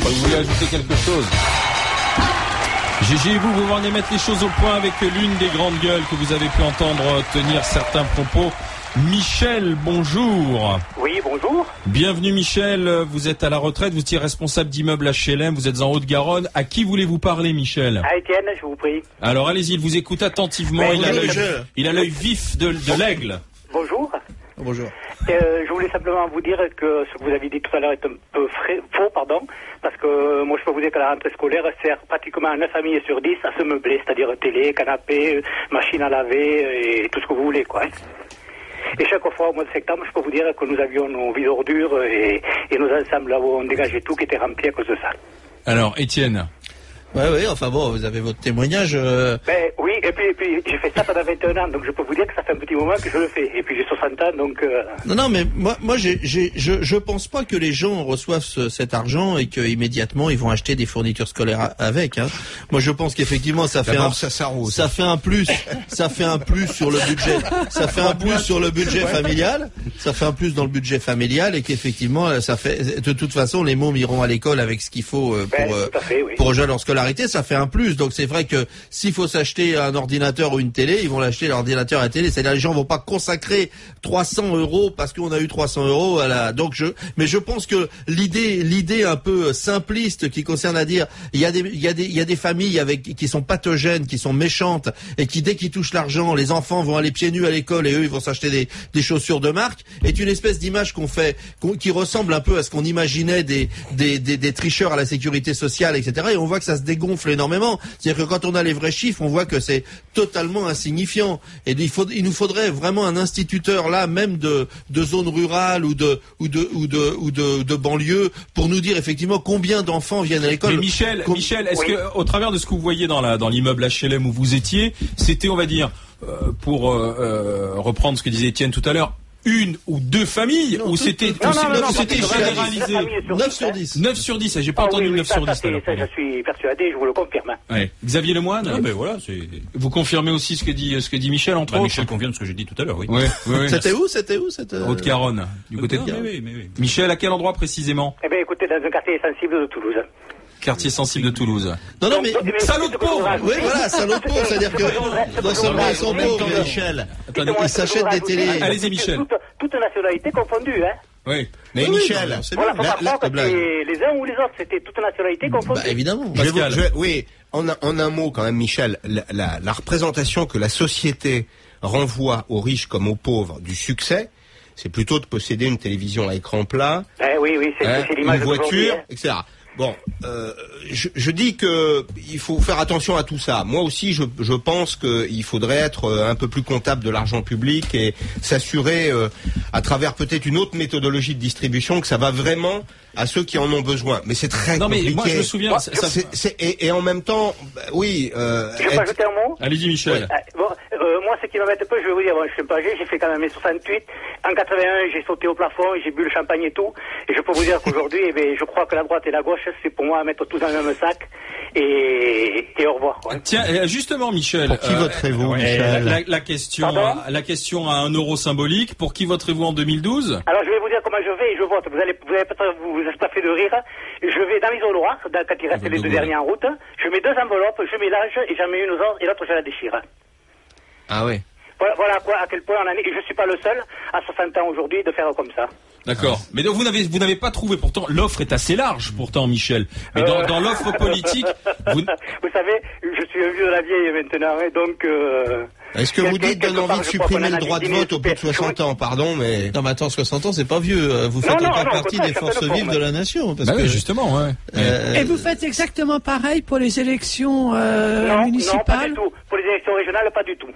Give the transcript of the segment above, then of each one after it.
Je crois que vous voulez ajouter quelque chose. Gégé, vous venez mettre les choses au point avec l'une des grandes gueules que vous avez pu entendre tenir certains propos. Michel, bonjour. Oui, bonjour. Bienvenue Michel, vous êtes à la retraite, vous étiez responsable d'immeuble HLM, vous êtes en Haute-Garonne. À qui voulez-vous parler Michel? À Étienne, je vous prie. Alors allez-y, il vous écoute attentivement, il a l'œil vif de l'aigle. Bonjour. Bonjour. Je voulais simplement vous dire que ce que vous avez dit tout à l'heure est un peu faux, parce que moi je peux vous dire que la rentrée scolaire sert pratiquement 9 familles sur 10 à se meubler, c'est-à-dire télé, canapé, machine à laver et tout ce que vous voulez, quoi. Et chaque fois au mois de septembre, je peux vous dire que nous avions nos vides ordures et nos ensembles ont dégagé tout qui était rempli à cause de ça. Alors Étienne. Oui, enfin bon, vous avez votre témoignage. Ben, oui, et puis j'ai fait ça pendant 21 ans, donc je peux vous dire que ça fait un petit moment que je le fais. Et puis j'ai 60 ans, donc... Non, mais moi je pense pas que les gens reçoivent cet argent et que immédiatement ils vont acheter des fournitures scolaires avec. Hein. Moi, je pense qu'effectivement ça fait un plus sur le budget. Ça fait un plus sur le budget familial. Ça fait un plus dans le budget familial et qu'effectivement ça fait. De toute façon, les mômes iront à l'école avec ce qu'il faut pour rejoindre leur scolarité. Ça fait un plus, donc c'est vrai que s'il faut s'acheter un ordinateur ou une télé, ils vont l'acheter l'ordinateur et la télé. C'est-à-dire les gens vont pas consacrer 300 € parce qu'on a eu 300 € à la. Donc mais je pense que l'idée un peu simpliste qui concerne à dire il y a des familles qui sont pathogènes, qui sont méchantes et qui dès qu'ils touchent l'argent, les enfants vont aller pieds nus à l'école et eux ils vont s'acheter des chaussures de marque, est une espèce d'image qui ressemble un peu à ce qu'on imaginait des tricheurs à la sécurité sociale, etc. Et on voit que ça se dégonfle énormément. C'est-à-dire que quand on a les vrais chiffres, on voit que c'est totalement insignifiant. Et il nous faudrait vraiment un instituteur là, même de zone rurale ou de banlieue, pour nous dire effectivement combien d'enfants viennent à l'école. Mais Michel, est-ce que au travers de ce que vous voyez dans l'immeuble HLM où vous étiez, c'était, on va dire, pour reprendre ce que disait Étienne tout à l'heure, une ou deux familles, ou c'était généralisé? 9 sur 10. 9 sur 10, j'ai pas entendu 9 sur 10. Ça, je suis persuadé, je vous le confirme. Ouais. Xavier Lemoine? Ben voilà, vous confirmez aussi ce que dit Michel, entre autres? Michel confirme ce que j'ai dit tout à l'heure, oui. Oui. C'était où Haute-Garonne, du côté de Garonne. Oui. Michel, à quel endroit précisément? Eh bien, écoutez, dans un quartier sensible de Toulouse. Quartier sensible de Toulouse. Non, mais salaud de pauvre. Oui, voilà, salaud de pauvre, c'est-à-dire que non seulement ils sont pauvres, Michel. Ils s'achètent des télés. Allez-y, Michel. Toute nationalité confondue, hein. Oui. Mais Michel, c'est voilà, bien. faut pas croire que les uns ou les autres, c'était toute nationalité confondue. Bah, évidemment. oui, en un mot quand même, Michel, la représentation que la société renvoie aux riches comme aux pauvres du succès, c'est plutôt de posséder une télévision à écran plat, oui, c'est l'image une voiture, hein. etc. Bon, je dis que il faut faire attention à tout ça. Moi aussi, je pense qu'il faudrait être un peu plus comptable de l'argent public et s'assurer, à travers peut-être une autre méthodologie de distribution, que ça va vraiment à ceux qui en ont besoin. Mais c'est très compliqué. Mais moi, je me souviens. Et en même temps, oui. Je peux ajouter un mot? Allez-y, Michel. Moi, ce qui m'embête un peu, je vais vous dire, je suis pas âgé, j'ai fait quand même mes 68. En 81, j'ai sauté au plafond, j'ai bu le champagne et tout. Et je peux vous dire qu'aujourd'hui, je crois que la droite et la gauche, c'est pour moi à mettre tous dans le même sac. Et au revoir, quoi. Tiens, justement, Michel. Pour qui voterez-vous, Michel? La question à 1 euro symbolique. Pour qui voterez-vous en 2012? Alors, je vais vous dire comment je vais et je vote. Vous allez peut-être vous estaffer de rire. Je vais dans l'isoloir, quand il reste les deux derniers en route. Je mets 2 enveloppes, je mélange et j'en mets une aux autres et l'autre je la déchire. Ah ouais. Voilà à quel point on en est. Et je suis pas le seul à 60 ans aujourd'hui de faire comme ça. D'accord. Mais donc vous n'avez pas trouvé. Pourtant, l'offre est assez large. Pourtant, Michel. Mais dans l'offre politique, vous savez, je suis un vieux de la vieille maintenant, et donc. Est-ce que vous dites donne envie de supprimer le droit de vote au plus de 60 ans, pardon, mais... Non, mais attends, 60 ans, c'est pas vieux. Vous faites encore partie des forces vives de la nation. Parce que... oui, justement, ouais. Et vous faites exactement pareil pour les élections municipales? Non, pas du tout. Pour les élections régionales, pas du tout.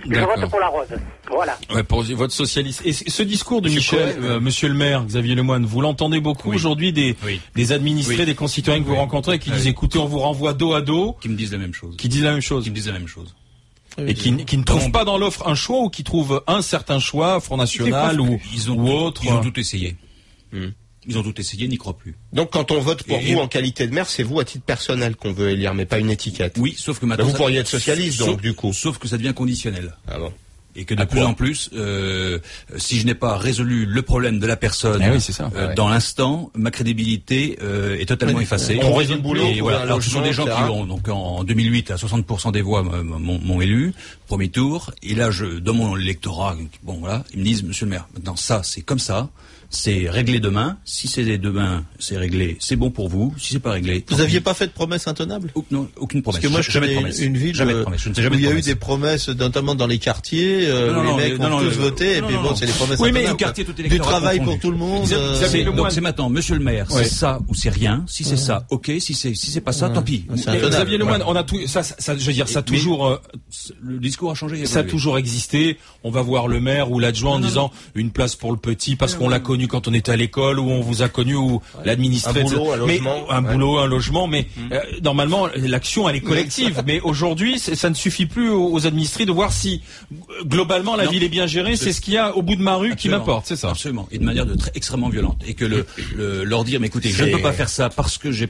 Je vote pour la rose. Voilà. Ouais, pour votre socialiste. Et ce discours de Michel, monsieur le maire, Xavier Lemoine, vous l'entendez beaucoup aujourd'hui des administrés, des concitoyens que vous rencontrez qui disent écoutez, on vous renvoie dos à dos. Qui me disent la même chose. Qui disent la même chose. Et qui ne trouvent pas dans l'offre un choix ou qui trouvent un certain choix, Front National ou autre. Ils ont tout essayé. Ils ont tout essayé, n'y croient plus. Donc quand on vote pour vous en qualité de maire, c'est vous à titre personnel qu'on veut élire, mais pas une étiquette. Oui, sauf que maintenant... vous pourriez être socialiste, donc, du coup. Sauf que ça devient conditionnel. Ah bon. et que de plus en plus, si je n'ai pas résolu le problème de la personne dans l'instant, ma crédibilité est totalement effacée. On résume le boulot. Et voilà. Alors ce sont des gens qui ont donc en 2008 à 60% des voix m'ont élu premier tour, et là dans mon électorat, bon voilà, ils me disent monsieur le maire, maintenant ça c'est comme ça. C'est réglé demain. Si c'est demain, c'est réglé. C'est bon pour vous. Si c'est pas réglé, vous aviez pas fait de promesse intenable? Non, aucune promesse. Parce que moi, je connais une ville où il y a eu des promesses, notamment dans les quartiers. Les mecs ont tous voté. Et puis bon, c'est les promesses intenable. Mais quartier, tout du travail pour tout le monde. Donc c'est maintenant, monsieur le maire, c'est ça ou c'est rien. Si c'est ça, ok. Si c'est pas ça, tant pis. Xavier Lemoine, on a tout ça. Je veux dire, ça a toujours. Le discours a changé. Ça a toujours existé. On va voir le maire ou l'adjoint en disant une place pour le petit parce qu'on l'a connu quand on était à l'école, ou on vous a connu, ou l'administré, un boulot, un logement, mais normalement l'action elle est collective. Mais aujourd'hui, ça ne suffit plus aux administrés de voir si globalement la ville est bien gérée. C'est ce qu'il y a au bout de ma rue qui m'importe, c'est ça. Absolument, et de manière extrêmement violente, et que leur dire, mais écoutez, je ne peux pas faire ça parce que j'ai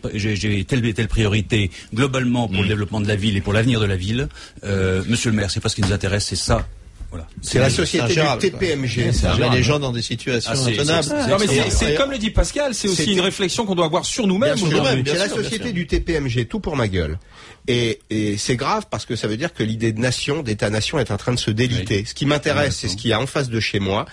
telle et telle priorité globalement pour le développement de la ville et pour l'avenir de la ville. Monsieur le maire, c'est pas ce qui nous intéresse, c'est ça. Voilà. C'est la société du TPMG. Ça met les gens dans des situations intenables. Non, mais c'est comme le dit Pascal, c'est aussi une réflexion qu'on doit avoir sur nous-mêmes. C'est la société du TPMG, tout pour ma gueule. Et c'est grave parce que ça veut dire que l'idée de nation, d'État-nation est en train de se déliter. Ce qui m'intéresse, c'est ce qu'il y a en face de chez moi.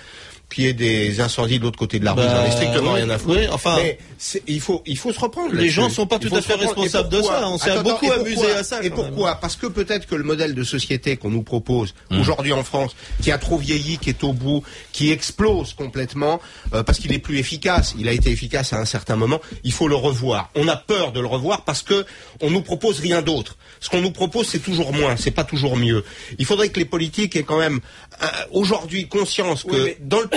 Qu'il y ait des incendies de l'autre côté de la rue, j'en ai strictement rien à foutre. Mais il faut se reprendre. Les gens sont pas tout à fait responsables de ça. On s'est beaucoup amusé à ça. Et pourquoi? Parce que peut-être que le modèle de société qu'on nous propose aujourd'hui en France, qui a trop vieilli, qui est au bout, qui explose complètement, parce qu'il est plus efficace. Il a été efficace à un certain moment. Il faut le revoir. On a peur de le revoir parce que on nous propose rien d'autre. Ce qu'on nous propose, c'est toujours moins, c'est pas toujours mieux. Il faudrait que les politiques aient quand même aujourd'hui conscience que dans le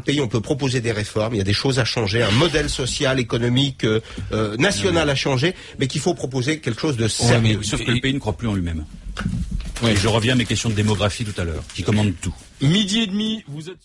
pays, on peut proposer des réformes, il y a des choses à changer, un modèle social, économique, national à changer, mais qu'il faut proposer quelque chose de sérieux. Sauf que le pays ne croit plus en lui-même. Je reviens à mes questions de démographie tout à l'heure, qui commandent tout. 12h30, vous êtes...